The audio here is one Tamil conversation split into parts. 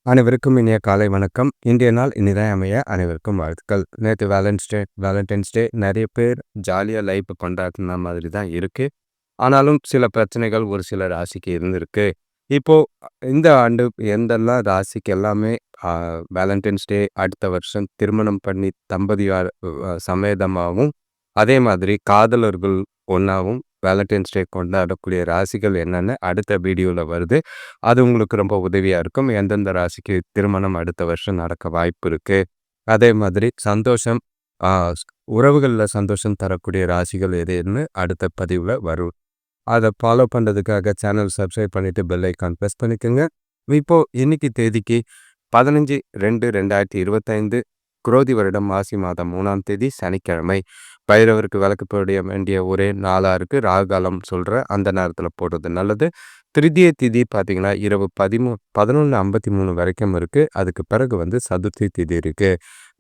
அனைவருக்கும் இனிய காலை வணக்கம். இன்றைய நாள் இனிதே அமைய அனைவருக்கும் வாழ்த்துக்கள். நேற்று வேலண்டைன்ஸ் டே நிறைய பேர் ஜாலியா லைஃப் கொண்டாடின மாதிரி தான் இருக்கு. ஆனாலும் சில பிரச்சனைகள் ஒரு சில ராசிக்கு இருந்திருக்கு. இப்போ இந்த ஆண்டு எந்தெல்லாம் ராசிக்கு எல்லாமே ஆ வேலண்டைன்ஸ் டே அடுத்த வருஷம் திருமணம் பண்ணி தம்பதியார் சமேதமாவும், அதே மாதிரி காதலர்கள் ஒண்ணாவும் வேலண்டைன்ஸ் டே கொண்டாடக்கூடிய ராசிகள் என்னன்னு அடுத்த வீடியோல வருது. அது உங்களுக்கு ரொம்ப உதவியா இருக்கும். எந்தெந்த ராசிக்கு திருமணம் அடுத்த வருஷம் நடக்க வாய்ப்பு இருக்கு. அதே மாதிரி சந்தோஷம் ஆ உறவுகள்ல சந்தோஷம் தரக்கூடிய ராசிகள் எதுன்னு அடுத்த பதிவுல வரும். அத ஃபாலோ பண்றதுக்காக சேனல் சப்ஸ்கிரைப் பண்ணிட்டு பெல் ஐகான் பிரஸ் பண்ணிக்கோங்க. இப்போ இன்னைக்கு தேதிக்கு 15/2/2025 குரோதி வருடம் மாசி மாதம் 3ஆம் தேதி சனிக்கிழமை. பைரவருக்கு விளக்கு போட வேண்டிய ஒரே நாளா இருக்கு. ராகு காலம் சொல்றேன். அந்த நேரத்துல போடுறது நல்லது. திருதிய திதி பார்த்தீங்கன்னா, இரவு 11:53 வரைக்கும் இருக்கு. அதுக்கு பிறகு சதுர்த்தி திதி இருக்கு.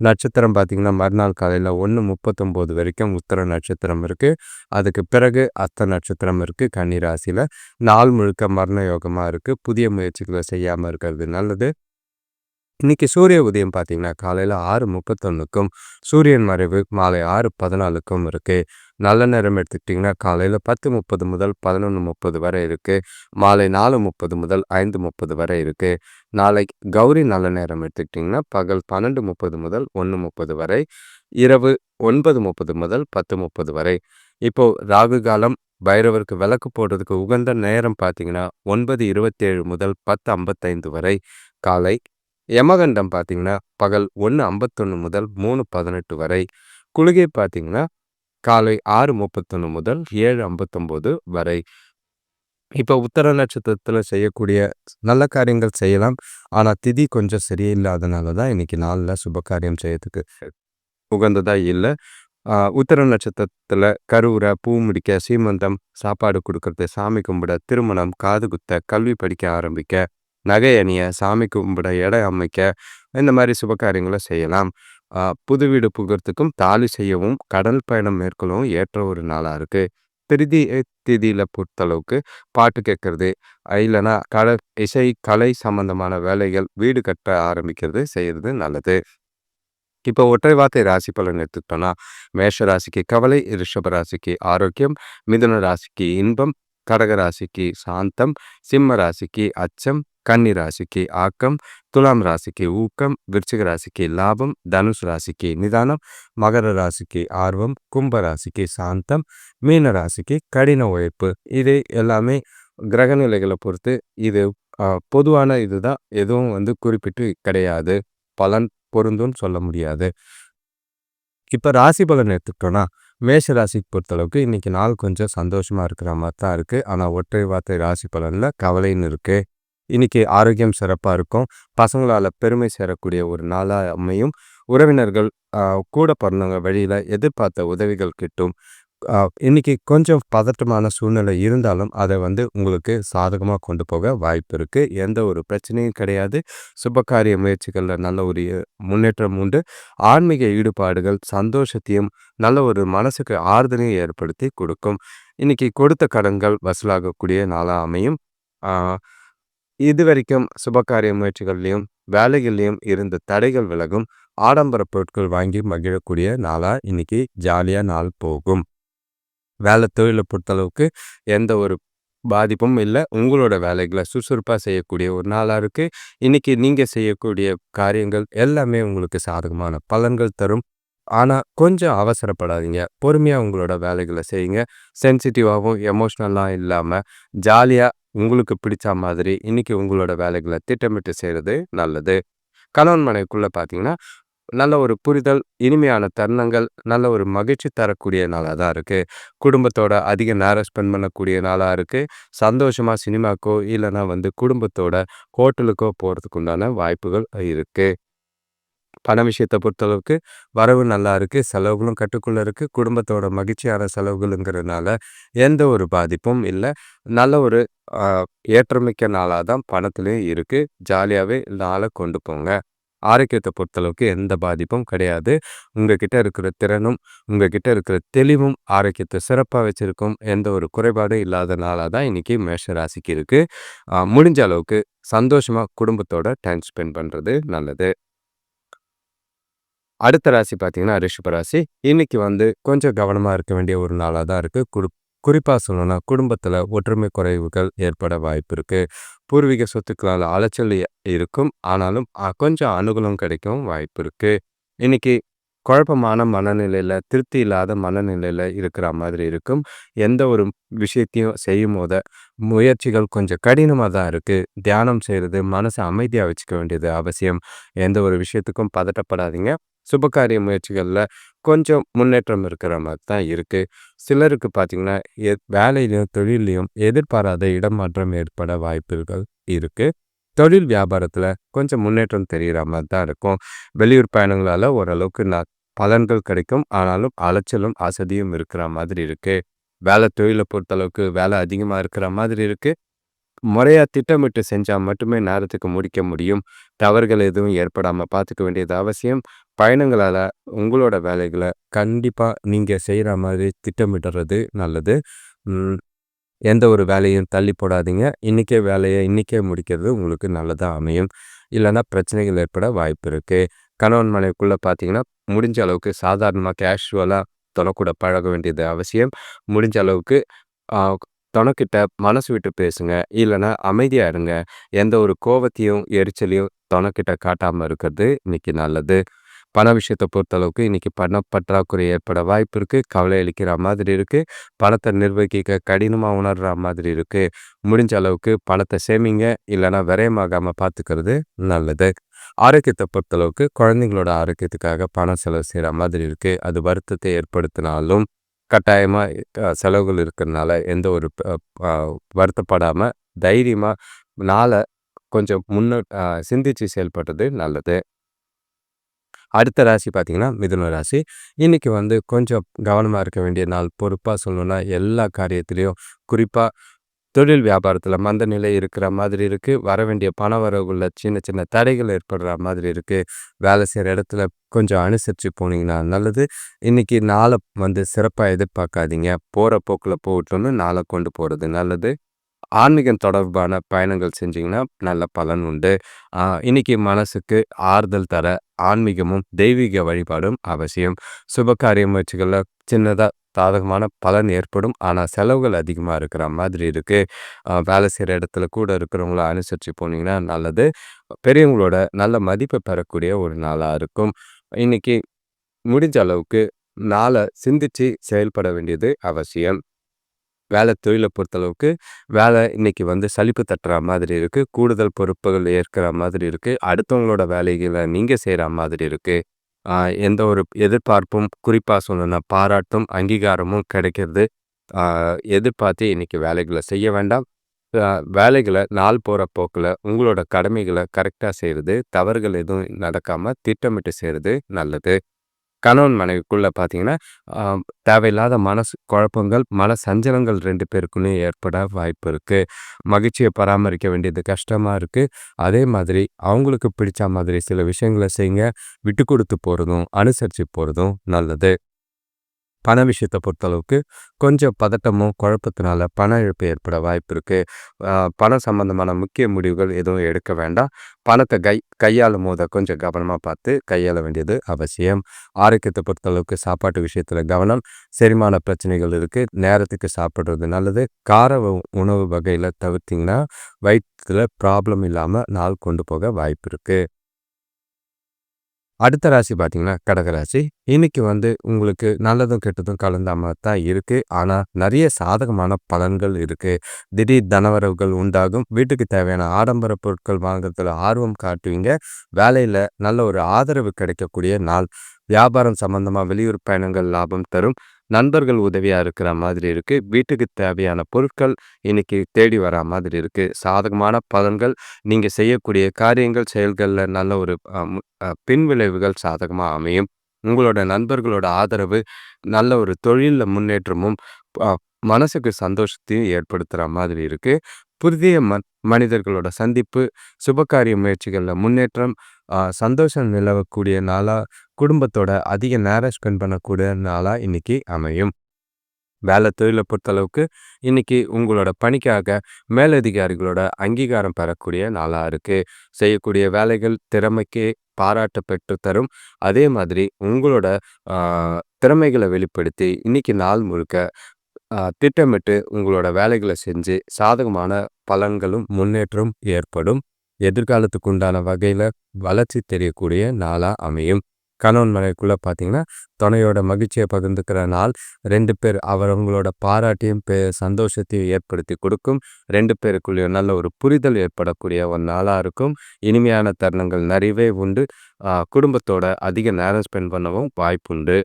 நட்சத்திரம் பார்த்தீங்கன்னா, மறுநாள் காலையில 1:39 வரைக்கும் உத்தர நட்சத்திரம் இருக்கு. அதுக்கு பிறகு அஸ்த நட்சத்திரம் இருக்கு கன்னி ராசியில. நாள் முழுக்க மரண யோகமா இருக்கு. புதிய முயற்சிகளை செய்யாம இருக்கிறது நல்லது. இன்னைக்கு சூரிய உதயம் பார்த்தீங்கன்னா, காலையில 6:31க்கும், சூரியன் மறைவு மாலை 6:14க்கும் இருக்கு. நல்ல நேரம் எடுத்துக்கிட்டிங்கன்னா, காலையில 10:30 முதல் 11:30 வரை இருக்கு. மாலை 4:30 முதல் 5:30 வரை இருக்கு. நாளை கௌரி நல்ல நேரம் எடுத்துக்கிட்டிங்கன்னா, பகல் 12:30 முதல் 1:30 வரை, இரவு 9:30 முதல் 10:30 வரை. இப்போ ராகு காலம் பைரவருக்கு விளக்கு போடுறதுக்கு உகந்த நேரம் பார்த்தீங்கன்னா, 9:27 முதல் 10:55 வரை காலை. யமகண்டம் பார்த்தீங்கன்னா, பகல் 1:51 முதல் 3:18 வரை. குளிகை பார்த்தீங்கன்னா, காலை 6:31 முதல் 7:59 வரை. இப்போ உத்தர நட்சத்திரத்துல செய்யக்கூடிய நல்ல காரியங்கள் செய்யலாம். ஆனா திதி கொஞ்சம் சரியில்லாதனால தான் இன்னைக்கு நாள்ல சுபகாரியம் செய்யறதுக்கு உகந்ததா இல்ல. உத்தர நட்சத்திரத்துல கருவுற, பூ முடிக்க, சீமந்தம், சாப்பாடு கொடுக்கறது, சாமி கும்பிட, திருமணம், காது குத்த, கல்வி படிக்க ஆரம்பிக்க, நகை அணிய, சாமி கும்பிட, எடை அமைக்க, இந்த மாதிரி சுபகாரியங்களை செய்யலாம். புது வீடு புகுறதுக்கும், தாலி செய்யவும், கடல் பயணம் மேற்கொள்ளவும் ஏற்ற ஒரு நாளா இருக்கு. திருதி திதியில பொறுத்தளவுக்கு பாட்டு கேட்கறது, இல்லைன்னா இசை கலை சம்பந்தமான வேலைகள், வீடு கட்ட ஆரம்பிக்கிறது செய்யறது நல்லது. இப்போ ஒற்றை வார்த்தை ராசி பலன் எடுத்துக்கிட்டோம்னா, மேஷ ராசிக்கு கவலை, ரிஷப ராசிக்கு ஆரோக்கியம், மிதுன ராசிக்கு இன்பம், கடக ராசிக்கு சாந்தம், சிம்ம ராசிக்கு அச்சம், கன்னி ராசிக்கு ஆக்கம், துலாம் ராசிக்கு ஊக்கம், விருச்சிக ராசிக்கு லாபம், தனுசு ராசிக்கு நிதானம், மகர ராசிக்கு ஆர்வம், கும்ப ராசிக்கு சாந்தம், மீன ராசிக்கு கடின உழைப்பு. இது எல்லாமே கிரக நிலைகளை பொறுத்து இது பொதுவான இதுதான். எதுவும் குறிப்பிட்டு கிடையாது. பலன் பொருந்தும்னு சொல்ல முடியாது. இப்போ ராசி பலன் எடுத்துக்கிட்டோம்னா, மேஷ ராசிக்கு பொறுத்தளவுக்கு இன்னைக்கு நாள் கொஞ்சம் சந்தோஷமா இருக்கிற மாதிரி தான் இருக்கு. ஆனால் ஒற்றை வார்த்தை ராசி பலன்ல கவலைன்னு இருக்கு. இன்னைக்கு ஆரோக்கியம் சிறப்பாக இருக்கும். பசங்களால் பெருமை சேரக்கூடிய ஒரு நாளாக அமையும். உறவினர்கள் கூட பிறந்தவங்க வழியில் எதிர்பார்த்த உதவிகள் கிட்டும். இன்னைக்கு கொஞ்சம் பதட்டமான சூழ்நிலை இருந்தாலும் அதை உங்களுக்கு சாதகமாக கொண்டு போக வாய்ப்பு இருக்குது. எந்த ஒரு பிரச்சனையும் கிடையாது. சுபகாரிய முயற்சிகளில் நல்ல ஒரு முன்னேற்றம் உண்டு. ஆன்மீக ஈடுபாடுகள் சந்தோஷத்தையும் நல்ல ஒரு மனசுக்கு ஆறுதலையும் ஏற்படுத்தி கொடுக்கும். இன்னைக்கு கொடுத்த கடன்கள் வசூலாகக்கூடிய நாளாக அமையும். இதுவரைக்கும் சுபகாரிய முயற்சிகள்லையும் வேலைகள்லையும் இருந்த தடைகள் விலகும். ஆடம்பர பொருட்கள் வாங்கி மகிழக்கூடிய நாளாக இன்னைக்கு ஜாலியாக நாள் போகும். வேலை தொழிலை பொறுத்தளவுக்கு எந்த ஒரு பாதிப்பும் இல்லை. உங்களோட வேலைகளை சுறுசுறுப்பாக செய்யக்கூடிய ஒரு நாளாக இருக்குது. இன்னைக்கு நீங்கள் செய்யக்கூடிய காரியங்கள் எல்லாமே உங்களுக்கு சாதகமான பலன்கள் தரும். ஆனால் கொஞ்சம் அவசரப்படாதீங்க. பொறுமையாக உங்களோட வேலைகளை செய்யுங்க. சென்சிட்டிவாகவும் எமோஷ்னலாக இல்லாமல் ஜாலியாக உங்களுக்கு பிடிச்ச மாதிரி இன்னைக்கு உங்களோட வேலைகளை திட்டமிட்டு செய்கிறது நல்லது. கணவன் மனைவிக்குள்ளே பார்த்தீங்கன்னா, நல்ல ஒரு புரிதல், இனிமையான தருணங்கள், நல்ல ஒரு மகிழ்ச்சி தரக்கூடிய நாளாக தான் இருக்குது. குடும்பத்தோட அதிக நேரம் ஸ்பெண்ட் பண்ணக்கூடிய நாளாக இருக்குது. சந்தோஷமாக சினிமாக்கோ இல்லைன்னா குடும்பத்தோட ஹோட்டலுக்கோ போகிறதுக்கு உண்டான வாய்ப்புகள் இருக்குது. பண விஷயத்தை பொறுத்தளவுக்கு வரவு நல்லா இருக்குது. செலவுகளும் கட்டுக்குள்ளே இருக்குது. குடும்பத்தோட மகிழ்ச்சியான செலவுகளுங்கிறதுனால எந்த ஒரு பாதிப்பும் இல்லை. நல்ல ஒரு ஏற்றமிக்க நாளாக தான் பணத்துலேயும் இருக்குது. ஜாலியாகவே நாளை கொண்டு போங்க. ஆரோக்கியத்த பொறுத்தளவுக்கு எந்த பாதிப்பும் கிடையாது. உங்ககிட்ட இருக்கிற திறனும், உங்ககிட்ட இருக்கிற தெளிவும் ஆரோக்கியத்த சிறப்பா வச்சிருக்கும். எந்த ஒரு குறைபாடும் இல்லாத நாளா தான் இன்னைக்கு மேஷ ராசிக்கு இருக்கு. முடிஞ்ச அளவுக்கு சந்தோஷமா குடும்பத்தோட டைம் ஸ்பெண்ட் பண்றது நல்லது. அடுத்த ராசி பார்த்தீங்கன்னா, ரிஷப ராசி. இன்னைக்கு கொஞ்சம் கவனமா இருக்க வேண்டிய ஒரு நாளா தான் இருக்கு. குறிப்பா சொல்லணும்னா, குடும்பத்தில ஒற்றுமை குறைவுகள் ஏற்பட வாய்ப்பு இருக்கு. பூர்வீக சொத்துக்களால அலைச்சல் இருக்கும். ஆனாலும் கொஞ்சம் அனுகூலம் கிடைக்கவும் வாய்ப்பு இருக்கு. இன்னைக்கு குழப்பமான மனநிலையில, திருப்தி இல்லாத மனநிலையில இருக்கிற மாதிரி இருக்கும். எந்த ஒரு விஷயத்தையும் செய்யும்போது, முயற்சிகள் கொஞ்சம் கடினமா தான் இருக்கு. தியானம் செய்றது, மனச அமைதியா வச்சுக்க வேண்டியது அவசியம். எந்த ஒரு விஷயத்துக்கும் பதட்டப்படாதீங்க. சுபகாரிய முயற்சிகள்ல கொஞ்சம் முன்னேற்றம் இருக்கிற மாரி தான் இருக்கு. சிலருக்கு பார்த்தீங்கன்னா, வேலையிலயும், தொழில்லயும் எதிர்பாராத இடமாற்றம் ஏற்பட வாய்ப்புகள் இருக்கு. தொழில் வியாபாரத்துல கொஞ்சம் முன்னேற்றம் தெரியிற மாரி தான் இருக்கும். வெளியூர் பயணங்களால ஓரளவுக்கு பலன்கள் கிடைக்கும். ஆனாலும் அலைச்சலும், அசதியும் இருக்கிற மாதிரி இருக்கு. தொழில பொறுத்தளவுக்கு வேலை அதிகமா இருக்கிற மாதிரி இருக்கு. முறையா திட்டமிட்டு செஞ்சா மட்டுமே நேரத்துக்கு முடிக்க முடியும். தவறுகள் எதுவும் ஏற்படாம பார்த்துக்க வேண்டியது அவசியம். பயணங்களால உங்களோட வேலைகள கண்டிப்பா நீங்க செய்ற மாதிரி திட்டமிடுறது நல்லது. ம். எந்த ஒரு வேலையும் தள்ளி போடாதீங்க. இன்னைக்கே வேலைய இன்னைக்கே முடிக்கிறது உங்களுக்கு நல்லதா அமையும். இல்லன்னா பிரச்சனைகள் ஏற்பட வாய்ப்பு இருக்கு. கணவன் மனைவிக்குள்ள பார்த்தீங்கன்னா, முடிஞ்ச அளவுக்கு சாதாரணமா கேஷுவலா தொணக்கூட பழக வேண்டியது அவசியம். முடிஞ்ச அளவுக்கு ஆ தொணக்கிட்ட மனசு விட்டு பேசுங்க. இல்லன்னா அமைதியா இருங்க. எந்த ஒரு கோவத்தையும், எரிச்சலையும் தொணக்கிட்ட காட்டாம இருக்கிறது இன்னைக்கு நல்லது. பண விஷயத்த பொறுத்தளவுக்கு இன்னைக்கு பண பற்றாக்குறை ஏற்பட வாய்ப்பு இருக்கு. கவலை அளிக்கிற மாதிரி இருக்கு. பணத்த நிர்வகிக்க கடினமா உணர்ற மாதிரி இருக்கு. முடிஞ்ச அளவுக்கு பணத்த சேமிங்க. இல்லன்னா விரயமாகாம பார்த்துக்கிறது நல்லது. ஆரோக்கியத்த பொறுத்தளவுக்கு குழந்தைங்களோட ஆரோக்கியத்துக்காக பணம் செலவு செய்ற மாதிரி இருக்கு. அது வருத்தத்தை ஏற்படுத்தினாலும், கட்டாயமா செலவுகள் இருக்கிறனால எந்த ஒரு வருத்தப்படாம தைரியமா நாள கொஞ்சம் சிந்திச்சு செயல்படுறது நல்லது. அடுத்த ராசி பார்த்தீங்கன்னா, மிதுன ராசி. இன்னைக்கு கொஞ்சம் கவனமா இருக்க வேண்டிய நாள். பொறுப்பா சொல்லணும்னா, எல்லா காரியத்திலயும் குறிப்பா தொழில் வியாபாரத்தில மந்த நிலை இருக்கிற மாதிரி இருக்கு. வரவேண்டிய பண வரவுகள்ல சின்ன சின்ன தடைகள் ஏற்படுற மாதிரி இருக்கு. வேலை செய்ற இடத்துல கொஞ்சம் அனுசரிச்சு போனீங்கன்னா நல்லது. இன்னைக்கு நாள சிறப்பா எதிர்பார்க்காதீங்க. போற போக்குல போகட்டும்னு நாள கொண்டு போறது நல்லது. ஆன்மீகம் தொடர்பான பயணங்கள் செஞ்சீங்கன்னா, நல்ல பலன் உண்டு. இன்னைக்கு மனசுக்கு ஆறுதல் தர ஆன்மீகமும், தெய்வீக வழிபாடும் அவசியம். சுபகாரிய முயற்சிகள்ல சின்னதா சாதகமான பலன் ஏற்படும். ஆனா, செலவுகள் அதிகமா இருக்கிற மாதிரி இருக்கு. வேலை செய்ற இடத்துல கூட இருக்கிறவங்கள அனுசரிச்சு போனீங்கன்னா நல்லது. பெரியவங்களோட நல்ல மதிப்ப பெறக்கூடிய ஒரு நாளா இருக்கும். இன்னைக்கு முடிஞ்ச அளவுக்கு நாள சிந்திச்சு செயல்பட வேண்டியது அவசியம். தொழில பொறுத்தளவுக்கு, இன்னைக்கு சலிப்பு தட்டுற மாதிரி இருக்கு. கூடுதல் பொறுப்புகள் ஏற்கிற மாதிரி இருக்கு. அடுத்தவங்களோட வேலைகள நீங்க செய்ற மாதிரி இருக்கு. ஆ எந்த ஒரு எதிர்பார்ப்பும், குறிப்பா சொல்லணும்னா பாராட்டும், அங்கீகாரமும் கிடைக்கிறது. ஆ எதிர்பார்த்து இன்னைக்கு வேலைகள செய்ய வேண்டாம். அ வேலைகள நாள் போற போக்குல உங்களோட கடமைகள கரெக்ட்டா செய்றது, தவறுகள் எதுவும் நடக்காம திட்டமிட்டு செய்றது நல்லது. கணவன் மனைவிக்குள்ள பார்த்தீங்கன்னா, அ தேவையில்லாத மனசு குழப்பங்கள், மன சஞ்சலங்கள் 2 பேருக்குள்ளயும் ஏற்பட வாய்ப்பு இருக்கு. மகிழ்ச்சிய பராமரிக்க வேண்டியது கஷ்டமா இருக்கு. அதே மாதிரி அவங்களுக்கு பிடிச்ச மாதிரி சில விஷயங்கள செய்யுங்க. விட்டு குடுத்து போறதும், அனுசரிச்சு போறதும் நல்லது. பண விஷயத்த பொறுத்தளவுக்கு கொஞ்சம் பதட்டமும், குழப்பத்தினால பண இழப்பு ஏற்பட வாய்ப்பு இருக்கு. அ பணம் சம்பந்தமான முக்கிய முடிவுகள் எதுவும் எடுக்க வேண்டாம். பணத்த கையாளும் போது கொஞ்சம் கவனமா பார்த்து கையாள வேண்டியது அவசியம். ஆரோக்கியத்த பொறுத்தளவுக்கு சாப்பாட்டு விஷயத்துல கவனம். செரிமான பிரச்சனைகள் இருக்கு. நேரத்துக்கு சாப்பிடுறது நல்லது. கார உணவு வகையில தவிர்த்தீங்கன்னா, வயித்துல ப்ராப்ளம் இல்லாம நாள் கொண்டு போக வாய்ப்பு இருக்கு. அடுத்த ராசி பார்த்தீங்கன்னா, கடக ராசி. இன்னைக்கு உங்களுக்கு நல்லதும், கெட்டதும் கலந்த மாரி தான் இருக்கு. ஆனா, நெறைய சாதகமான பலன்கள் இருக்கு. திடீர் தனவரவுகள் உண்டாகும். வீட்டுக்கு தேவையான ஆடம்பர பொருட்கள் வாங்குறதுல ஆர்வம் காட்டுவீங்க. வேலையில நல்ல ஒரு ஆதரவு கிடைக்கக்கூடிய நாள். வியாபாரம் சம்பந்தமா வெளியூர் பயணங்கள் லாபம் தரும். நண்பர்கள் உதவியா இருக்கிற மாதிரி இருக்கு. வீட்டுக்கு தேவையான பொருட்கள் இன்னைக்கு தேடி வரா மாதிரி இருக்கு. சாதகமான பலன்கள். நீங்க செய்யக்கூடிய காரியங்கள், செயல்கள்ல நல்ல ஒரு பின்விளைவுகள் சாதகமா அமையும். உங்களோட நண்பர்களோட ஆதரவு, நல்ல ஒரு தொழில்ல முன்னேற்றமும், அ மனசுக்கு சந்தோஷத்தையும் ஏற்படுத்துற மாதிரி இருக்கு. புதிய மனிதர்களோட சந்திப்பு, சுபகாரிய முயற்சிகள்ல முன்னேற்றம், சந்தோஷம் நிலவக்கூடிய நாளா, குடும்பத்தோட அதிக நேரம் ஸ்பெண்ட் பண்ணக்கூடிய நாளா இன்னைக்கு அமையும். வேலை தொழில பொறுத்தளவுக்கு இன்னைக்கு உங்களோட பணிக்காக மேலதிகாரிகளோட அங்கீகாரம் பெறக்கூடிய நாளா இருக்கு. செய்யக்கூடிய வேலைகள் திறமைக்கு பாராட்டு பெற்று தரும். அதே மாதிரி உங்களோட ஆ, திறமைகளை வெளிப்படுத்தி இன்னைக்கு நாள் முழுக்க திட்டமிட்டு உங்களோட வேலைகளை செஞ்சு சாதகமான பலன்களும் முன்னேற்றம் ஏற்படும். எதிர்காலத்துக்கு உண்டான வகையில வளர்ச்சி தெரியக்கூடிய நாளா அமையும். கணவன் மனைவிக்குள்ள பார்த்தீங்கன்னா துணையோட மகிழ்ச்சியை பகிர்ந்துக்கிற நாள். 2 பேர் அவங்களோட பாராட்டையும் சந்தோஷத்தையும் ஏற்படுத்தி கொடுக்கும். 2 பேருக்குள்ளேயும் நல்ல ஒரு புரிதல் ஏற்படக்கூடிய ஒரு நாளா இருக்கும். இனிமையான தருணங்கள் நிறையவே உண்டு. குடும்பத்தோட அதிக நேரம் ஸ்பெண்ட் பண்ணவும் வாய்ப்புண்டு.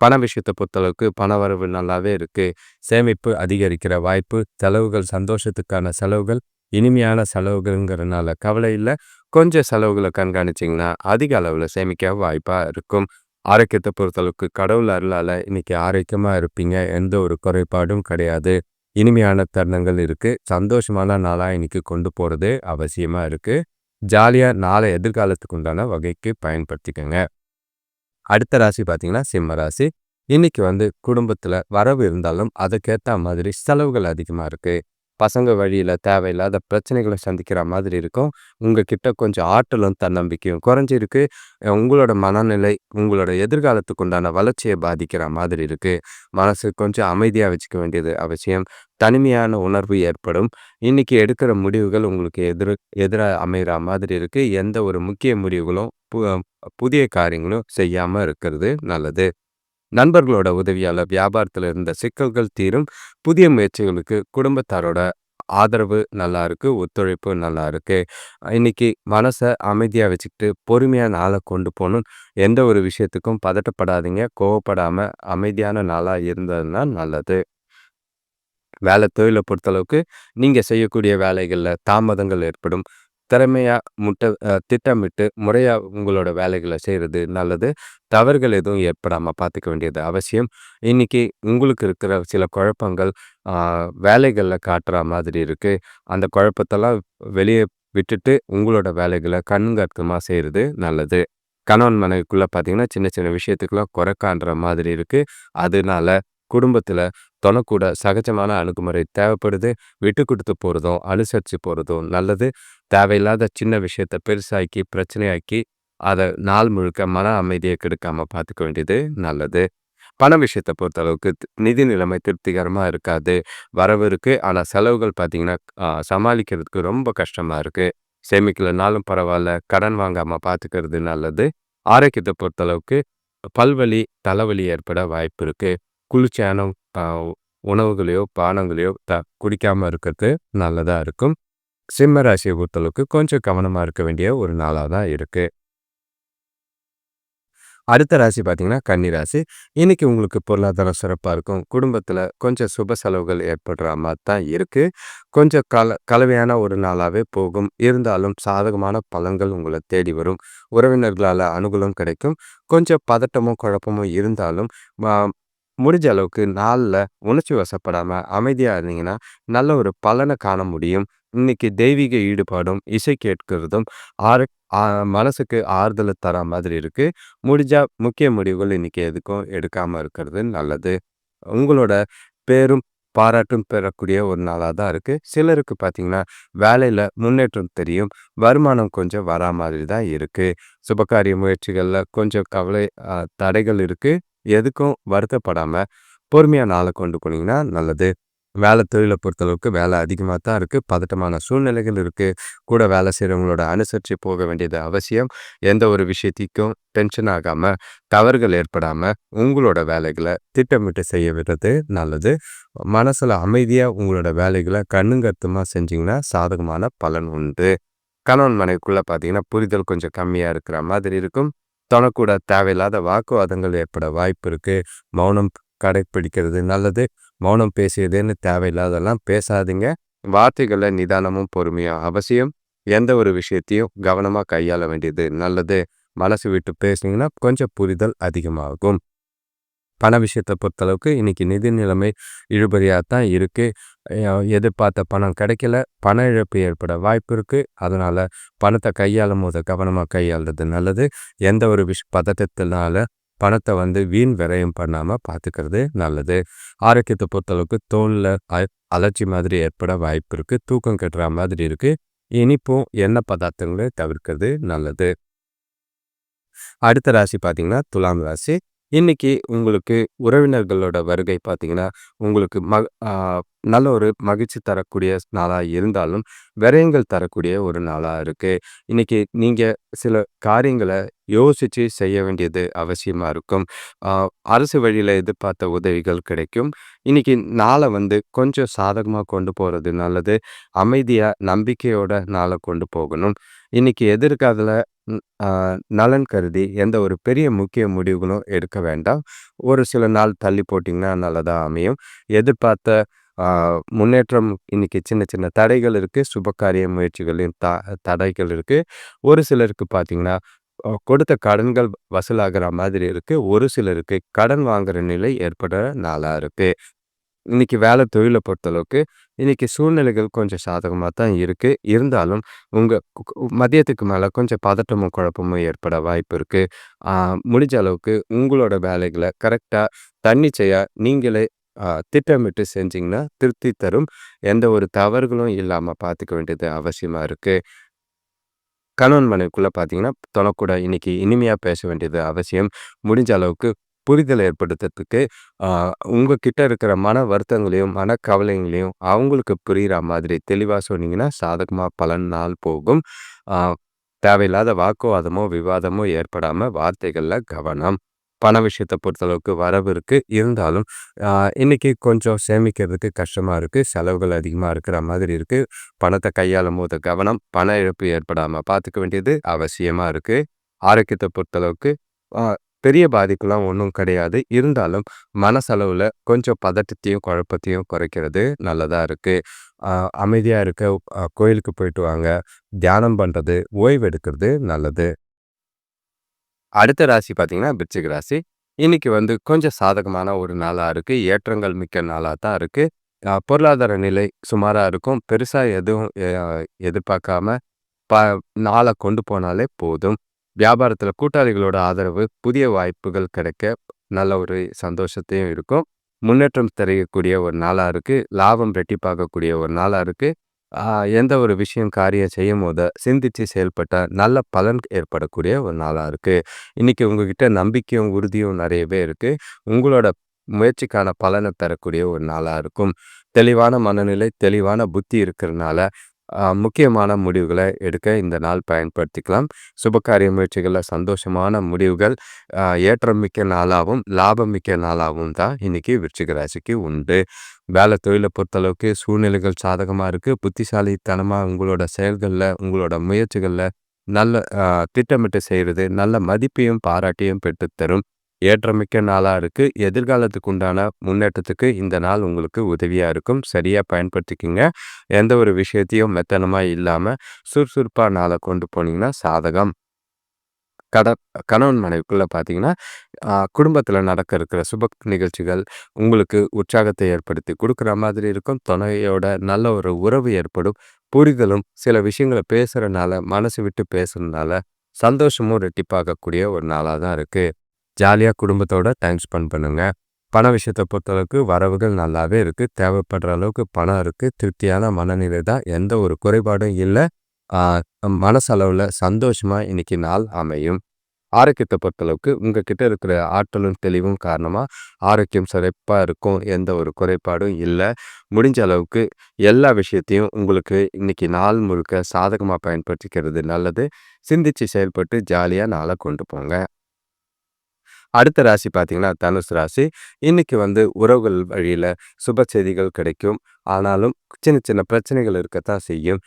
பண விஷயத்தை பொறுத்தளவுக்கு பண வரவு நல்லாவே இருக்கு. சேமிப்பு அதிகரிக்கிற வாய்ப்பு, செலவுகள் சந்தோஷத்துக்கான செலவுகள், இனிமையான செலவுகள்ங்கிறனால கவலை இல்லை. கொஞ்சம் செலவுகளை கண்காணிச்சிங்கன்னா அதிக அளவில் சேமிக்க வாய்ப்பாக இருக்கும். ஆரோக்கியத்தை பொறுத்தளவுக்கு கடவுள் அருளால் இன்னைக்கு ஆரோக்கியமாக இருப்பீங்க. எந்த ஒரு குறைபாடும் கிடையாது. இனிமையான தருணங்கள் இருக்கு. சந்தோஷமான நாளாக இன்னைக்கு கொண்டு போகிறது அவசியமாக இருக்கு. ஜாலியாக நாளை எதிர்காலத்துக்கு உண்டான வகைக்கு பயன்படுத்திக்கோங்க. அடுத்த ராசி பார்த்தீங்கன்னா சிம்ம ராசி. இன்னைக்கு குடும்பத்தில் வரவு இருந்தாலும் அதுக்கேற்ற மாதிரி செலவுகள் அதிகமாக இருக்குது. பசங்க வழியில் தேவையில்லாத பிரச்சனைகளை சந்திக்கிற மாதிரி இருக்கும். உங்ககிட்ட கொஞ்சம் ஆற்றலும் தன்னம்பிக்கையும் குறைஞ்சிருக்கு. உங்களோட மனநிலை உங்களோட எதிர்காலத்துக்கு உண்டான வளர்ச்சியை பாதிக்கிற மாதிரி இருக்குது. மனசு கொஞ்சம் அமைதியாக வச்சுக்க வேண்டியது அவசியம். தனிமையான உணர்வு ஏற்படும். இன்னைக்கு எடுக்கிற முடிவுகள் உங்களுக்கு எதிராக அமைகிற மாதிரி இருக்குது. எந்த ஒரு முக்கிய முடிவுகளும் புதிய காரியங்களும் செய்யாமல் இருக்கிறது நல்லது. நண்பர்களோட உதவியால் வியாபாரத்தில் இருந்த சிக்கல்கள் தீரும். புதிய முயற்சிகளுக்கு குடும்பத்தாரோட ஆதரவு நல்லா இருக்கு. ஒத்துழைப்பு நல்லா இருக்கு. இன்னைக்கு மனசை அமைதியாக வச்சுக்கிட்டு பொறுமையாக நாளை கொண்டு போகணும். எந்த ஒரு விஷயத்துக்கும் பதட்டப்படாதீங்க. கோவப்படாமல் அமைதியான நாளாக இருந்ததுன்னா நல்லது. வேலை தொழிலை பொறுத்தளவுக்கு நீங்கள் செய்யக்கூடிய வேலைகளில் தாமதங்கள் ஏற்படும். திறமையாக திட்டமிட்டு முறையாக உங்களோட வேலைகளை செய்கிறது நல்லது. தவறுகள் எதுவும் ஏற்படாமல் பார்த்துக்க வேண்டியது அவசியம். இன்னைக்கு உங்களுக்கு இருக்கிற சில குழப்பங்கள் வேலைகளில் காட்டுற மாதிரி இருக்குது. அந்த குழப்பத்தெல்லாம் வெளியே விட்டுட்டு உங்களோட வேலைகளை கண்ணுங்கருத்துமாக செய்கிறது நல்லது. கணவன் மனைவிக்குள்ளே பார்த்தீங்கன்னா சின்ன சின்ன விஷயத்துக்கெல்லாம் குறை காண்ற மாதிரி இருக்குது. அதனால குடும்பத்தில் தொணக்கூட சகஜமான அணுகுமுறை தேவைப்படுது. விட்டு கொடுத்து போகிறதும் அனுசரித்து போகிறதும் நல்லது. தேவையில்லாத சின்ன விஷயத்த பெருசாக்கி பிரச்சனையாக்கி அதை நாள் முழுக்க மன அமைதியை கெடுக்காமல் பார்த்துக்க வேண்டியது நல்லது. பண விஷயத்தை பொறுத்த அளவுக்கு நிதி நிலைமை திருப்திகரமாக இருக்காது. வரவு இருக்குது, ஆனால் செலவுகள் பார்த்தீங்கன்னா சமாளிக்கிறதுக்கு ரொம்ப கஷ்டமாக இருக்குது. சேமிக்கலைனாலும் பரவாயில்ல, கடன் வாங்காமல் பார்த்துக்கிறது நல்லது. ஆரோக்கியத்தை பொறுத்தளவுக்கு பல்வலி தலைவலி ஏற்பட வாய்ப்பு இருக்குது. குளிர்ச்சியான உணவுகளையோ பானங்களையோ குடிக்காமல் இருக்கிறது நல்லதாக இருக்கும். சிம்ம ராசியை பொறுத்தளவுக்கு கொஞ்சம் கவனமாக இருக்க வேண்டிய ஒரு நாளாக தான் இருக்குது. அடுத்த ராசி பார்த்தீங்கன்னா கன்னி ராசி. இன்னைக்கு உங்களுக்கு பொருளாதாரம் சிறப்பாக இருக்கும். குடும்பத்தில் கொஞ்சம் சுப செலவுகள் ஏற்படுற மாதிரி தான் இருக்குது. கொஞ்சம் கலவையான ஒரு நாளாகவே போகும். இருந்தாலும் சாதகமான பலன்கள் உங்களை தேடி வரும். உறவினர்களால் அனுகூலம் கிடைக்கும். கொஞ்சம் பதட்டமும் குழப்பமும் இருந்தாலும் முடிஞ்ச அளவுக்கு நாளில் உணர்ச்சி வசப்படாமல் அமைதியாக இருந்தீங்கன்னா நல்ல ஒரு பலனை காண முடியும். இன்னைக்கு தெய்வீக ஈடுபாடும் இசை கேட்கிறதும் ஆறு மனசுக்கு ஆறுதலை தர மாதிரி இருக்கு. முடிஞ்சா முக்கிய முடிவுகள் இன்னைக்கு எதுக்கும் எடுக்காம இருக்கிறது நல்லது. உங்களோட பேரும் பாராட்டும் பெறக்கூடிய ஒரு நாளாக தான் இருக்கு. சிலருக்கு பார்த்தீங்கன்னா வேலையில் முன்னேற்றம் தெரியும். வருமானம் கொஞ்சம் வரா மாதிரி தான் இருக்கு. சுபகாரிய முயற்சிகளில் கொஞ்சம் கவலை தடைகள் இருக்கு. எதுக்கும் வருத்தப்படாமல் பொறுமையாக நாளை கொண்டு போனீங்கன்னா நல்லது. வேலை தொழிலை பொறுத்தளவுக்கு வேலை அதிகமாக தான் இருக்குது. பதட்டமான சூழ்நிலைகள் இருக்குது. கூட வேலை செய்கிறவங்களோட அனுசரித்து போக வேண்டியது அவசியம். எந்த ஒரு விஷயத்திற்கும் டென்ஷன் ஆகாமல் தவறுகள் ஏற்படாமல் உங்களோட வேலைகளை திட்டமிட்டு செய்ய விடுறது நல்லது. மனசில் அமைதியாக உங்களோட வேலைகளை கண்ணுங்கருத்துமாக செஞ்சிங்கன்னா சாதகமான பலன் உண்டு. கணவன் மனைவிக்குள்ளே பார்த்தீங்கன்னா புரிதல் கொஞ்சம் கம்மியாக இருக்கிற மாதிரி இருக்கும். தனக்கூட தேவையில்லாத வாக்குவாதங்கள் ஏற்பட வாய்ப்பு இருக்குது. மௌனம் கடைப்பிடிக்கிறது நல்லது. மௌனம் பேசியதுன்னு தேவையில்லாதெல்லாம் பேசாதீங்க. வார்த்தைகளை நிதானமும் பொறுமையும் அவசியம். எந்த ஒரு விஷயத்தையும் கவனமாக கையாள வேண்டியது நல்லது. மனசு விட்டு பேசுனீங்கன்னா கொஞ்சம் புரிதல் அதிகமாகும். பண விஷயத்த பொறுத்தளவுக்கு இன்னைக்கு நிதி நிலைமை இழுபறியா தான் இருக்கு. எதிர்பார்த்த பணம் கிடைக்கல. பண இழப்பு ஏற்பட வாய்ப்பு இருக்கு. அதனால பணத்த கையாளும்போது கவனமா கையாள்றது நல்லது. எந்த ஒரு பதட்டத்தினால பணத்த வீண் விரயம் பண்ணாம பார்த்துக்கிறது நல்லது. ஆரோக்கியத்த பொறுத்தளவுக்கு தோல்ல அலர்ச்சி மாதிரி ஏற்பட வாய்ப்பு இருக்கு. தூக்கம் கெடுற மாதிரி இருக்கு. இனிப்பும் எண்ணெய் பதார்த்தங்களை தவிர்க்கிறது நல்லது. அடுத்த ராசி பார்த்தீங்கன்னா, துலாம் ராசி. இன்னைக்கு உங்களுக்கு உறவினர்களோட வருகை பார்த்தீங்கன்னா, உங்களுக்கு நல்ல ஒரு மகிழ்ச்சி தரக்கூடிய நாளா இருந்தாலும், விரயங்கள் தரக்கூடிய ஒரு நாளா இருக்கு. இன்னைக்கு நீங்க சில காரியங்கள யோசிச்சு செய்ய வேண்டியது அவசியமா இருக்கும். அ அரசு வழியில எதிர்பார்த்த உதவிகள் கிடைக்கும். இன்னைக்கு நாள கொஞ்சம் சாதகமா கொண்டு போறது நல்லது. அமைதியா, நம்பிக்கையோட நாள கொண்டு போகணும். இன்னைக்கு எதிர்கால நலன் கருதி எந்த ஒரு பெரிய முக்கிய முடிவுகளும் எடுக்க வேண்டாம். ஒரு சில நாள் தள்ளி போட்டிங்கன்னா நல்லதா அமையும். எதிர்பார்த்த ஆ முன்னேற்றம் இன்னைக்கு சின்ன சின்ன தடைகள் இருக்கு. சுபகாரிய முயற்சிகளின் தடைகள் இருக்கு. ஒரு சிலருக்கு பார்த்தீங்கன்னா, கொடுத்த கடன்கள் வசூலாகிற மாதிரி இருக்கு. ஒரு சிலருக்கு கடன் வாங்குற நிலை ஏற்பட நாளா இருக்கு. இன்னைக்கு வேலை தொழிலை பொறுத்தளவுக்கு இன்னைக்கு சூழ்நிலைகள் கொஞ்சம் சாதகமாக தான் இருக்கு. இருந்தாலும் உங்க மதியத்துக்கு மேலே கொஞ்சம் பதட்டமும் குழப்பமும் ஏற்பட வாய்ப்பு இருக்கு. முடிஞ்ச அளவுக்கு உங்களோட வேலைகளை கரெக்டாக தன்னிச்சையா நீங்களே திட்டமிட்டு செஞ்சீங்கன்னா திருப்தி தரும். எந்த ஒரு தவறுகளும் இல்லாமல் பார்த்துக்க வேண்டியது அவசியமா இருக்கு. கணவன் மனைவிக்குள்ள பார்த்தீங்கன்னா, தொணக்கூட இன்னைக்கு இனிமையா பேச வேண்டியது அவசியம். முடிஞ்ச அளவுக்கு புரிதல் ஏற்படுத்துறதுக்கு, ஆ உங்ககிட்ட இருக்கிற மன வருத்தங்களையும், மனக்கவலைகளையும் அவங்களுக்கு புரியிற மாதிரி தெளிவா சொன்னீங்கன்னா, சாதகமா பலன் நாள் போகும். ஆ தேவையில்லாத வாக்குவாதமோ, விவாதமோ ஏற்படாம வார்த்தைகள்ல கவனம். பண விஷயத்த பொறுத்தளவுக்கு வரவு இருக்கு. இருந்தாலும், ஆ இன்னைக்கு கொஞ்சம் சேமிக்கிறதுக்கு கஷ்டமா இருக்கு. செலவுகள் அதிகமா இருக்கிற மாதிரி இருக்கு. பணத்த கையாளும்போது கவனம். பண இழப்பு ஏற்படாம பார்த்துக்க வேண்டியது அவசியமா இருக்கு. ஆரோக்கியத்த பொறுத்தளவுக்கு அ பெரிய பாதிப்புலாம் ஒண்ணும் கிடையாது. இருந்தாலும் மனசளவுல கொஞ்சம் பதட்டத்தையும், குழப்பத்தையும் குறைக்கிறது நல்லதா இருக்கு. அ அமைதியா இருக்க கோயிலுக்கு போயிட்டு வாங்க. தியானம் பண்றது, ஓய்வு எடுக்கிறது நல்லது. அடுத்த ராசி பார்த்தீங்கன்னா, விருச்சிக ராசி. இன்னைக்கு கொஞ்சம் சாதகமான ஒரு நாளா இருக்கு. ஏற்றங்கள் மிக்க நாளா தான் இருக்கு. பொருளாதார நிலை சுமாரா இருக்கும். பெருசா எதுவும் எதிர்பார்க்காம ப நாள கொண்டு போனாலே போதும். வியாபாரத்தில கூட்டாளிகளோட ஆதரவு, புதிய வாய்ப்புகள் கிடைக்க நல்ல ஒரு சந்தோஷத்தையும் இருக்கும். முன்னேற்றம் தெரியக்கூடிய ஒரு நாளா இருக்கு. லாபம் ரெட்டிப்பாகக்கூடிய ஒரு நாளா இருக்கு. ஆ எந்த ஒரு விஷயம் காரியம் செய்யும்போது சிந்திச்சு செயல்பட்டா நல்ல பலன் ஏற்படக்கூடிய ஒரு நாளா இருக்கு. இன்னைக்கு உங்ககிட்ட நம்பிக்கையும், உறுதியும் நிறையவே இருக்கு. உங்களோட முயற்சிக்கான பலனை தரக்கூடிய ஒரு நாளா இருக்கும். தெளிவான மனநிலை, தெளிவான புத்தி இருக்கிறனால முக்கியமான முடிவுகளை எடுக்க இந்த நாள் பயன்படுத்திக்கலாம். சுபகாரிய முயற்சிகள்ல சந்தோஷமான முடிவுகள் ஏற்றம் மிக்க நாளாகவும், லாபம் மிக்க நாளாகவும் தான் இன்னைக்கு விருச்சிக ராசிக்கு உண்டு. வேலை தொழிலை பொறுத்தளவுக்கு சூழ்நிலைகள் சாதகமா இருக்கு. புத்திசாலித்தனமா உங்களோட செயல்கள்ல, உங்களோட முயற்சிகள்ல நல்ல திட்டமிட்டு செய்றது, நல்ல மதிப்பையும், பாராட்டையும் பெற்றுத்தரும். ஏற்றமிக்க நாளா இருக்கு. எதிர்காலத்துக்கு உண்டான முன்னேற்றத்துக்கு இந்த நாள் உங்களுக்கு உதவியா இருக்கும். சரியா பயன்படுத்திக்கங்க. எந்த ஒரு விஷயத்தையும் மெத்தனமா இல்லாம சுறுசுறுப்பா நாள கொண்டு போனீங்கன்னா சாதகம். கட கணவன் மனைவிக்குள்ள பார்த்தீங்கன்னா, குடும்பத்தில நடக்க இருக்கிற சுப நிகழ்ச்சிகள் உங்களுக்கு உற்சாகத்தை ஏற்படுத்தி குடுக்குற மாதிரி இருக்கும். துணையோட நல்ல ஒரு உறவு ஏற்படும். புரிதலும் சில விஷயங்கள பேசுறனால, மனசு விட்டு பேசுறதுனால சந்தோஷமும் ரெட்டிப்பாகக்கூடிய ஒரு நாளா தான் இருக்கு. ஜாலியா குடும்பத்தோட டைம் ஸ்பெண்ட் பண்ணுங்க. பண விஷயத்த பொறுத்தளவுக்கு வரவுகள் நல்லாவே இருக்கு. தேவைப்படுற அளவுக்கு பணம் இருக்கு. திருப்தியான மனநிலை தான். எந்த ஒரு குறைபாடும் இல்ல. ஆ மனசளவுல சந்தோஷமா இன்னைக்கு நாள் அமையும். ஆரோக்கியத்த பொறுத்தளவுக்கு உங்ககிட்ட இருக்கிற ஆற்றலும், தெளிவும் காரணமா ஆரோக்கியம் சிறப்பா இருக்கும். எந்த ஒரு குறைபாடும் இல்ல. முடிஞ்ச அளவுக்கு எல்லா விஷயத்தையும் உங்களுக்கு இன்னைக்கு நாள் முழுக்க சாதகமா பயன்படுத்திக்கிறது நல்லது. சிந்திச்சு செயல்பட்டு ஜாலியா நாள கொண்டு போங்க. அடுத்த ராசி பார்த்தீங்கன்னா, தனுசு ராசி. இன்னைக்கு உறவுகள் வழியில சுப செய்திகள் கிடைக்கும். ஆனாலும் சின்ன சின்ன பிரச்சனைகள் இருக்கத்தான் செய்யும்.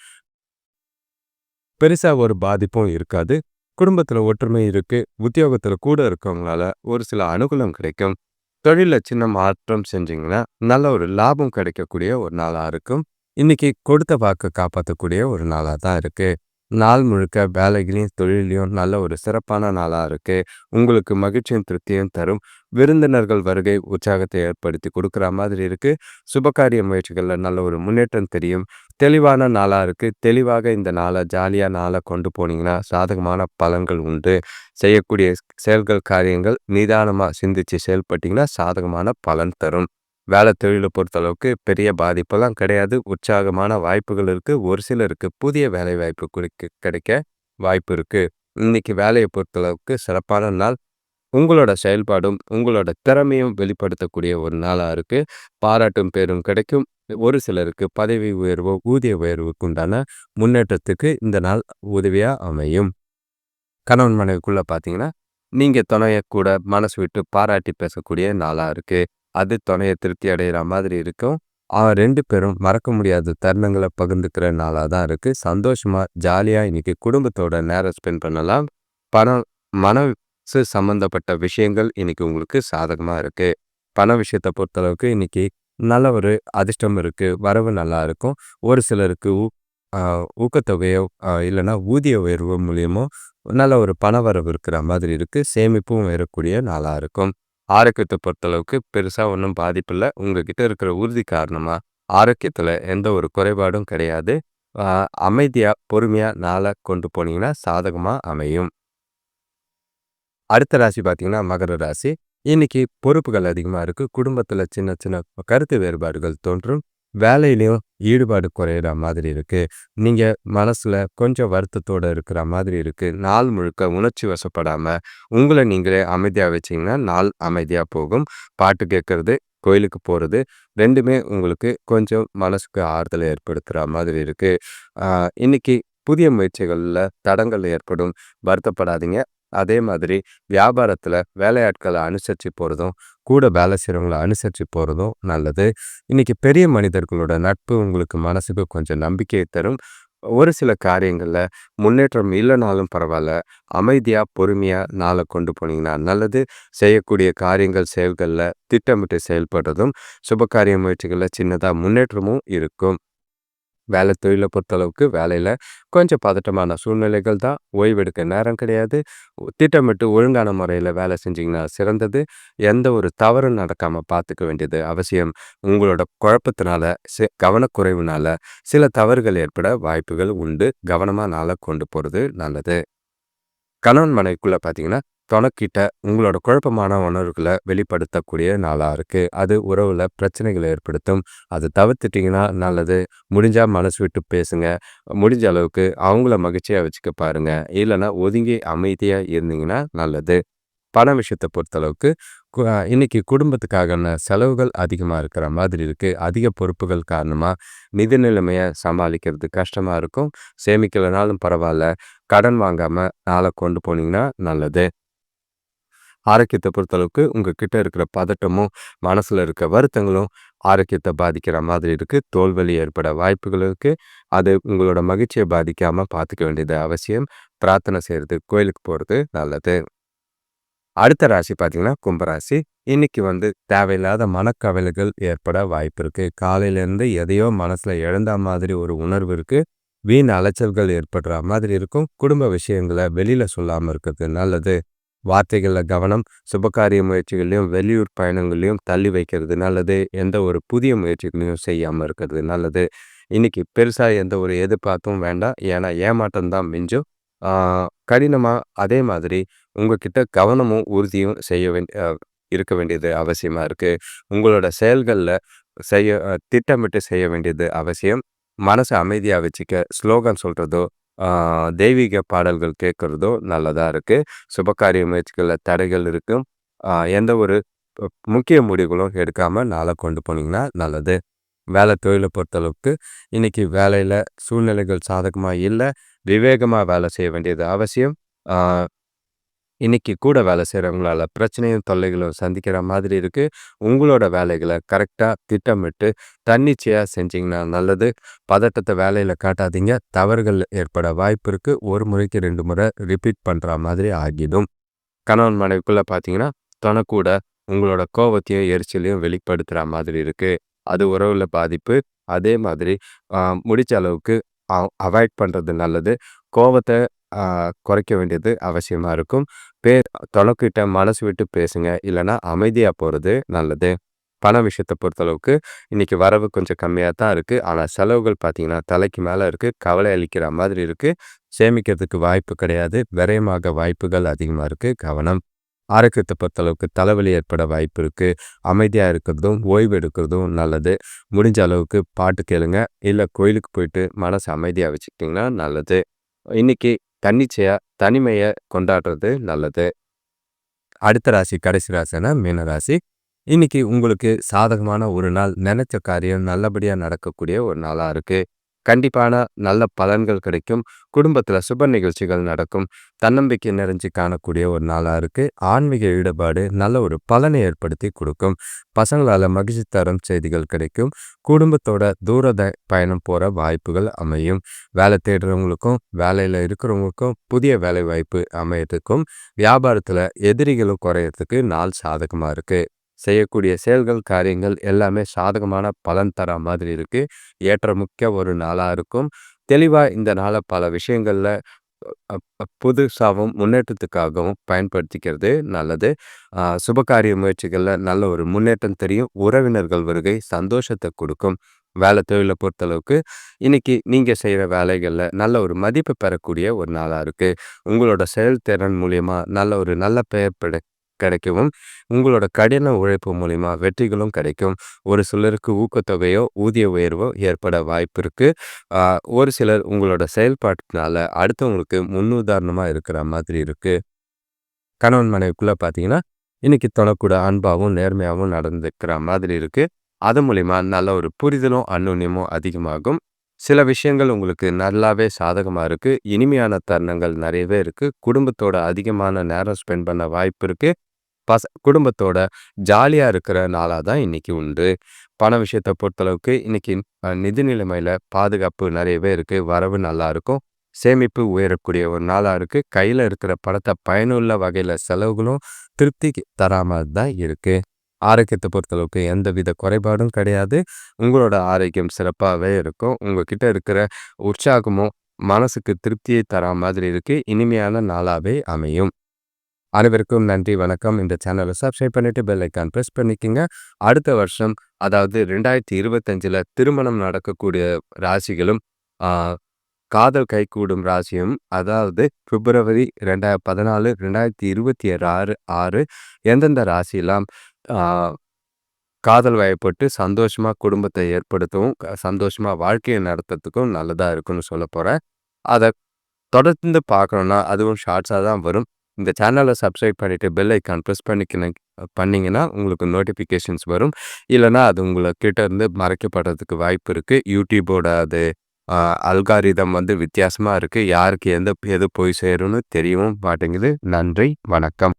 பெருசா ஒரு பாதிப்பும் இருக்காது. குடும்பத்தில ஒற்றுமை இருக்கு. உத்தியோகத்தில கூட இருக்கவங்களால ஒரு சில அனுகூலம் கிடைக்கும். தொழில்ல சின்ன மாற்றம் செஞ்சீங்கன்னா, நல்ல ஒரு லாபம் கிடைக்கக்கூடிய ஒரு நாளா இருக்கும். இன்னைக்கு கொடுத்த வாக்க காப்பாத்தக்கூடிய ஒரு நாளா தான் இருக்கு. நாள் முழுக்க வேலைகளையும், தொழில்லயும் நல்ல ஒரு சிறப்பான நாளா இருக்கு. உங்களுக்கு மகிழ்ச்சியும், திருப்தியும் தரும். விருந்தினர்கள் வருகை உற்சாகத்தை ஏற்படுத்தி குடுக்குற மாதிரி இருக்கு. சுபகாரிய முயற்சிகள்ல நல்ல ஒரு முன்னேற்றம் தெரியும். தெளிவான நாளா இருக்கு. தெளிவாக இந்த நாள ஜாலியா நாள கொண்டு போனீங்கன்னா, சாதகமான பலன்கள் உண்டு. செய்யக்கூடிய செயல்கள், காரியங்கள் நிதானமா சிந்திச்சு செயல்பட்டீங்கன்னா, சாதகமான பலன் தரும். வேலை தொழில பொறுத்தளவுக்கு பெரிய பாதிப்பெல்லாம் கிடையாது. உற்சாகமான வாய்ப்புகள் இருக்கு. ஒரு சிலருக்கு புதிய வேலைவாய்ப்பு கிடைக்க வாய்ப்பு இருக்கு. இன்னைக்கு வேலைய பொறுத்தளவுக்கு சிறப்பான நாள். உங்களோட செயல்பாடும், உங்களோட திறமையும் வெளிப்படுத்தக்கூடிய ஒரு நாளா இருக்கு. பாராட்டும் பேரும் கிடைக்கும். ஒரு சிலருக்கு பதவி உயர்வோ, ஊதிய உயர்வுக்கு உண்டான முன்னேற்றத்துக்கு இந்த நாள் உதவியா அமையும். கணவன் மனைவிக்குள்ள பார்த்தீங்கன்னா, நீங்க துணைய கூட மனசு விட்டு பாராட்டி பேசக்கூடிய நாளா இருக்கு. அது துணைய திருப்தி அடையிற மாதிரி இருக்கும். 2 பேரும் மறக்க முடியாத தருணங்கள பகிர்ந்துக்கிற நாளா தான் இருக்கு. சந்தோஷமா, ஜாலியா இன்னைக்கு குடும்பத்தோட நேரம் ஸ்பெண்ட் பண்ணலாம். பணம், மனசு சம்மந்தப்பட்ட விஷயங்கள் இன்னைக்கு உங்களுக்கு சாதகமா இருக்கு. பண விஷயத்த பொறுத்தளவுக்கு இன்னைக்கு நல்ல ஒரு அதிர்ஷ்டம் இருக்கு. வரவு நல்லா இருக்கும். ஒரு சிலருக்கு அ ஊக்கத்தொகையோ, இல்லன்னா ஊதிய உயர்வு மூலியமோ நல்ல ஒரு பணவரவு இருக்கிற மாதிரி இருக்கு. சேமிப்பும் உயரக்கூடிய நாளா இருக்கும். ஆரோக்கியத்த பொறுத்தளவுக்கு பெருசா ஒண்ணும் பாதிப்பில்ல. உங்ககிட்ட இருக்கிற உறுதி காரணமா, ஆரோக்கியத்துல எந்த ஒரு குறைபாடும் கிடையாது. அ அமைதியா, பொறுமையா நாள கொண்டு போனீங்கன்னா சாதகமா அமையும். அடுத்த ராசி பார்த்தீங்கன்னா, மகர ராசி. இன்னைக்கு பொறுப்புகள் அதிகமா இருக்கு. குடும்பத்துல சின்ன சின்ன கருத்து வேறுபாடுகள் தோன்றும். வேலையிலயும் ஈடுபாடு குறையிற மாதிரி இருக்கு. நீங்க மனசுல கொஞ்சம் வருத்தத்தோட இருக்கிற மாதிரி இருக்கு. நாள் முழுக்க உணர்ச்சி வசப்படாம, உங்கள நீங்களே அமைதியா வச்சீங்கன்னா, நாள் அமைதியா போகும். பாட்டு கேட்கறது, கோயிலுக்கு போறது 2மே உங்களுக்கு கொஞ்சம் மனசுக்கு ஆறுதல் ஏற்படுத்துற மாதிரி இருக்கு. அ இன்னைக்கு புதிய முயற்சிகள்ல தடங்கல் ஏற்படும். வருத்தப்படாதீங்க. அதே மாதிரி வியாபாரத்துல வேலையாட்கள அனுசரிச்சு போறதும், கூட வேலை செய்றவங்கள அனுசரிச்சு போறதும் நல்லது. இன்னைக்கு பெரிய மனிதர்களோட நட்பு உங்களுக்கு மனசுக்கு கொஞ்சம் நம்பிக்கையை தரும். ஒரு சில காரியங்கள்ல முன்னேற்றம் இல்லைனாலும் பரவாயில்ல. அமைதியா, பொறுமையா நாள கொண்டு போனீங்கன்னா நல்லது. செய்யக்கூடிய காரியங்கள், செயல்கள்ல திட்டமிட்டு செயல்படுறதும், சுபகாரிய முயற்சிகள்ல சின்னதா முன்னேற்றமும் இருக்கும். வேலை தொழில பொறுத்தளவுக்கு வேலையில கொஞ்சம் பதட்டமான சூழ்நிலைகள் தான். ஓய்வெடுக்க நேரம் கிடையாது. திட்டமிட்டு ஒழுங்கான முறையில வேலை செஞ்சீங்கன்னா சிறந்தது. எந்த ஒரு தவறும் நடக்காம பார்த்துக்க வேண்டியது அவசியம். உங்களோட குழப்பத்தினால, கவனக்குறைவுனால சில தவறுகள் ஏற்பட வாய்ப்புகள் உண்டு. கவனமா நாள கொண்டு போறது நல்லது. கணவன் மனைவிக்குள்ள பார்த்தீங்கன்னா, தொணக்கிட்ட உங்களோட குழப்பமான உணர்வுகள வெளிப்படுத்தக்கூடிய நாளா இருக்கு. அது உறவுல பிரச்சனைகள ஏற்படுத்தும். அத தவிர்த்துட்டீங்கன்னா நல்லது. முடிஞ்சா மனசு விட்டு பேசுங்க. முடிஞ்ச அளவுக்கு அவங்கள மகிழ்ச்சியா வச்சுக்க பாருங்க. இல்லன்னா ஒதுங்கி அமைதியா இருந்தீங்கன்னா நல்லது. பண விஷயத்த பொறுத்தளவுக்கு இன்னைக்கு குடும்பத்துக்கான செலவுகள் அதிகமா இருக்கிற மாதிரி இருக்கு. அதிக பொறுப்புகள் காரணமா நிதி நிலைமைய சமாளிக்கிறது கஷ்டமா இருக்கும். சேமிக்கலனாலும் பரவால்ல. கடன் வாங்காம நாள கொண்டு போனீங்கன்னா நல்லது. ஆரோக்கியத்த பொறுத்தளவுக்கு உங்ககிட்ட இருக்கிற பதட்டமும், மனசுல இருக்க வருத்தங்களும் ஆரோக்கியத்த பாதிக்கிற மாதிரி இருக்கு. தோல்வலி ஏற்பட வாய்ப்புகள் இருக்கு. அது உங்களோட மகிழ்ச்சிய பாதிக்காம பார்த்துக்க வேண்டியது அவசியம். பிரார்த்தனை செய்றது, கோயிலுக்கு போறது நல்லது. அடுத்த ராசி பார்த்தீங்கன்னா, கும்பராசி. இன்னைக்கு தேவையில்லாத மனக்கவலைகள் ஏற்பட வாய்ப்பு இருக்கு. காலையிலேருந்து எதையோ மனசுல இழந்தா மாதிரி ஒரு உணர்வு இருக்கு. வீண் அலைச்சல்கள் ஏற்படுற மாதிரி இருக்கும். குடும்ப விஷயங்கள வெளியில சொல்லாம இருக்கிறது நல்லது. வார்த்தைகள்ல கவனம். சுபகாரிய முயற்சிகள்லயும், வெளியூர் பயணங்கள்லயும் தள்ளி வைக்கிறது நல்லது. எந்த ஒரு புதிய முயற்சிகளையும் செய்யாம இருக்கிறது நல்லது. இன்னைக்கு பெருசா எந்த ஒரு எதிர்பார்ப்பும் வேண்டாம். ஏன்னா ஏமாற்றம் தான் மிஞ்சும். ஆ கடினமா அதே மாதிரி உங்ககிட்ட கவனமும், உறுதியும் இருக்க வேண்டியது அவசியமா இருக்கு. உங்களோட செயல்கள்ல திட்டமிட்டு செய்ய வேண்டியது அவசியம். மனச அமைதியா வச்சுக்க ஸ்லோகன் சொல்றதோ, ஆ தெய்வீக பாடல்கள் கேட்கறதோ நல்லதா இருக்கு. சுபகாரிய முயற்சிகள்ல தடைகள் இருக்கும். எந்த ஒரு முக்கிய முடிவுகளும் எடுக்காம நாள கொண்டு போனீங்கன்னா நல்லது. வேலை தொழில பொறுத்தளவுக்கு இன்னைக்கு வேலையில சூழ்நிலைகள் சாதகமா இல்ல. விவேகமா வேலை செய்ய வேண்டியது அவசியம். ஆ இன்னைக்கு கூட வேலை செய்றவங்களால பிரச்சனையும், தொல்லைகளும் சந்திக்கிற மாதிரி இருக்கு. உங்களோட வேலைகள கரெக்ட்டா திட்டமிட்டு, தன்னிச்சையா செஞ்சீங்கன்னா நல்லது. பதட்டத்த வேலையில காட்டாதீங்க. தவறுகள் ஏற்பட வாய்ப்பு இருக்கு. 1 முறைக்கு 2 முறை ரிப்பீட் பண்ற மாதிரி ஆகிடும். கணவன் மனைவிக்குள்ள பார்த்தீங்கன்னா, தொணக்கூட உங்களோட கோவத்தையும், எரிச்சலையும் வெளிப்படுத்துற மாதிரி இருக்கு. அது உறவுல பாதிப்பு. அதே மாதிரி அ முடிச்ச அளவுக்கு அவாய்ட் பண்றது நல்லது. கோவத்த ஆ குறைக்க வேண்டியது அவசியமா இருக்கும். தொணக்கிட்ட மனசு விட்டு பேசுங்க. இல்லன்னா அமைதியா போறது நல்லது. பண விஷயத்த பொறுத்தளவுக்கு இன்னைக்கு வரவு கொஞ்சம் கம்மியா தான் இருக்கு. ஆனா செலவுகள் பார்த்தீங்கன்னா, தலைக்கு மேல இருக்கு. கவலை அளிக்கிற மாதிரி இருக்கு. சேமிக்கிறதுக்கு வாய்ப்பு கிடையாது. விரயமாக வாய்ப்புகள் அதிகமா இருக்கு. கவனம். ஆரோக்கியத்த பொறுத்தளவுக்கு தலைவலி ஏற்பட வாய்ப்பு இருக்கு. அமைதியா இருக்கிறதும், ஓய்வு எடுக்கிறதும் நல்லது. முடிஞ்ச அளவுக்கு பாட்டு கேளுங்க. இல்ல கோயிலுக்கு போயிட்டு மனச அமைதியா வச்சுக்கிட்டீங்கன்னா நல்லது. இன்னைக்கு தன்னிச்சையா தனிமைய கொண்டாடுறது நல்லது. அடுத்த ராசி கடைசி ராசினா மீன ராசி. இன்னைக்கு உங்களுக்கு சாதகமான ஒரு நாள். நினைச்ச காரியம் நல்லபடியா நடக்கக்கூடிய ஒரு நாளா இருக்கு. கண்டிப்பான நல்ல பலன்கள் கிடைக்கும். குடும்பத்துல சுப நிகழ்ச்சிகள் நடக்கும். தன்னம்பிக்கை நிறைஞ்சு காணக்கூடிய ஒரு நாளா இருக்கு. ஆன்மீக ஈடுபாடு நல்ல ஒரு பலனை ஏற்படுத்தி கொடுக்கும். பசங்களால மகிழ்ச்சி தரும் செய்திகள் கிடைக்கும். குடும்பத்தோட பயணம் போற வாய்ப்புகள் அமையும். வேலை தேடுறவங்களுக்கும் வேலையில இருக்கிறவங்களுக்கும் புதிய வேலை வாய்ப்பு அமையறதுக்கும் வியாபாரத்துல எதிரிகளும் குறையறதுக்கு நாள் சாதகமா இருக்கு. செய்யக்கூடிய செயல்கள், காரியங்கள் எல்லாமே சாதகமான பலன் தர மாதிரி இருக்கு. ஏற்றமிக்க ஒரு நாளா இருக்கும். தெளிவா இந்த நாள பல விஷயங்கள்ல புதுசாவும் முன்னேற்றத்துக்காகவும் பயன்படுத்திக்கிறது நல்லது. சுபகாரிய முயற்சிகள்ல நல்ல ஒரு முன்னேற்றம் தெரியும். உறவினர்கள் வருகை சந்தோஷத்த கொடுக்கும். வேலை தொழில பொறுத்தளவுக்கு இன்னைக்கு நீங்க செய்யற வேலைகள்ல நல்ல ஒரு மதிப்பு பெறக்கூடிய ஒரு நாளா இருக்கு. உங்களோட செயல்திறன் மூலியமா நல்ல பெயர் கிடைக்கவும், உங்களோட கடின உழைப்பு மூலியமா வெற்றிகளும் கிடைக்கும். ஒரு சிலருக்கு ஊக்கத்தொகையோ, ஊதிய உயர்வோ ஏற்பட வாய்ப்பு இருக்கு. ஆ ஒரு சிலர் உங்களோட செயல்பாட்டுனால அடுத்தவங்களுக்கு முன்னுதாரணமா இருக்கிற மாதிரி இருக்கு. கணவன் மனைவிக்குள்ள பார்த்தீங்கன்னா, இன்னைக்கு தொணக்கூட அன்பாவும், நேர்மையாவும் நடந்துக்கிற மாதிரி இருக்கு. அது மூலியமா நல்ல ஒரு புரிதலும், அந்யோன்யமும் அதிகமாகும். சில விஷயங்கள் உங்களுக்கு நல்லாவே சாதகமா இருக்கு. இனிமையான தருணங்கள் நிறையவே இருக்கு. குடும்பத்தோட அதிகமான நேரம் ஸ்பெண்ட் பண்ண வாய்ப்பு இருக்கு. குடும்பத்தோட ஜாலியா இருக்கிற நாளா தான் இன்னைக்கு உண்டு. பண விஷயத்த பொறுத்தளவுக்கு இன்னைக்கு நிதி நிலைமையில பாதுகாப்பு நிறையவே இருக்கு. வரவு நல்லா இருக்கும். சேமிப்பு உயரக்கூடிய ஒரு நாளா இருக்கு. கையில இருக்கிற பணத்த பயனுள்ள வகையில செலவுகளும் திருப்திக்கு தராம தான் இருக்கு. ஆரோக்கியத்த பொறுத்தளவுக்கு எந்தவித குறைபாடும் கிடையாது. உங்களோட ஆரோக்கியம் சிறப்பாவே இருக்கும். உங்ககிட்ட இருக்கிற உற்சாகமும் மனசுக்கு திருப்தியை தரா மாதிரி இருக்கு. இனிமையான நாளாவே அமையும். அனைவருக்கும் நன்றி, வணக்கம். இந்த சேனலை சப்ஸ்கிரைப் பண்ணிட்டு பெல் ஐக்கான் பிரஸ் பண்ணிக்கங்க. அடுத்த வருஷம் அதாவது 2025ல திருமணம் நடக்கக்கூடிய ராசிகளும், ஆ காதல் கைகூடும் ராசியும் அதாவது பிப்ரவரி 14, 2026 6 எந்தெந்த ராசிலாம் ஆ காதல் வயப்பட்டு சந்தோஷமா குடும்பத்தை ஏற்படுத்தவும், சந்தோஷமா வாழ்க்கையை நடத்துறதுக்கும் நல்லதா இருக்குன்னு சொல்லப்போறேன். அத தொடர்ந்து பார்க்கணும்னா, அதுவும் ஷார்ட்ஸா தான் வரும். இந்த சேனலை சப்ஸ்கிரைப் பண்ணிட்டு பெல் ஐக்கான் பிரஸ் பண்ணீங்கன்னா, உங்களுக்கு நோட்டிஃபிகேஷன்ஸ் வரும். இல்லன்னா, அது கிட்ட இருந்து மறைக்கப்படுறதுக்கு வாய்ப்பு இருக்கு. யூடியூபோட அது அல்காரிதம் வித்தியாசமா இருக்கு. யாருக்கு எது போய் சேரும்னு தெரியவும் மாட்டேங்குது. நன்றி, வணக்கம்.